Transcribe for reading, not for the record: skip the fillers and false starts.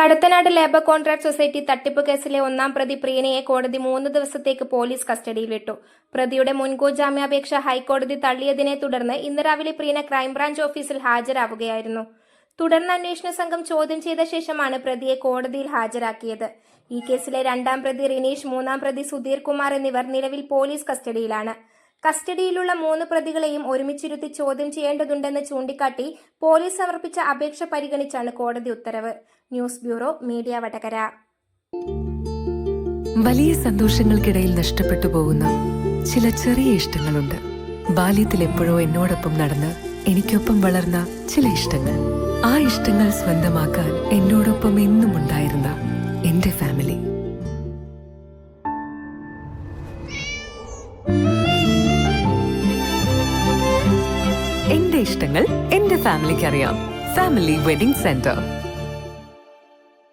Kadathanad labour contract society തട്ടിപ്പ് കേസിലെ ഒന്നാം പ്രതി പ്രീനയെ കോടതി 3 ദിവസത്തേക്ക് പോലീസ് കസ്റ്റഡിയിൽ വിട്ടു. പ്രതിയുടെ മുൻകൂർ ജാമ്യാപേക്ഷ ഹൈക്കോടതി തള്ളിയതിനെ തുടർന്ന് ഇന്ന് രാവിലെ പ്രീന ക്രൈംബ്രാഞ്ച് ഓഫീസിൽ ഹാജരാവുകയായിരുന്നു. തുടർന്ന് അന്വേഷണ സംഘം ചോദ്യം ചെയ്ത ശേഷമാണ് പ്രതിയെ കോടതിയിൽ ഹാജരാക്കിയത്. ഈ കേസിലെ 2ാം പ്രതി റിനീഷ്, 3ാം പ്രതി സുധീർ കുമാർ എന്നിവർ നിലവിൽ പോലീസ് കസ്റ്റഡിയിലാണ്. കസ്റ്റഡിയിലുള്ള 3 പ്രതികളെയും ഒരുമിച്ചിരുത്തി ചോദ്യം ചെയ്യേണ്ടതുണ്ടെന്ന് ചൂണ്ടിക്കാട്ടി പോലീസ് സമർപ്പിച്ച അപേക്ഷ പരിഗണിച്ചാണ് കോടതി ഉത്തരവ്. News bureau, media Vadakara. വലിയ സന്തോഷങ്ങൾക്കിടയിൽ നഷ്ടപ്പെട്ടു പോകുന്ന ചില ചെറിയ ഇഷ്ടങ്ങളുണ്ട്. ബാല്യത്തിൽ എപ്പോഴോ എന്നോടൊപ്പം നടന്ന് എനിക്കൊപ്പം വളർന്ന ചില ഇഷ്ടങ്ങൾ. ആ ഇഷ്ടങ്ങൾ സ്വന്തമാക്കാൻ എന്നോടൊപ്പം എന്നും ഉണ്ടായിരുന്ന എന്റെ ഫാമിലി. എന്റെ ഇഷ്ടങ്ങൾ എന്റെ ഫാമിലിക്ക് അറിയാം. Family wedding centre.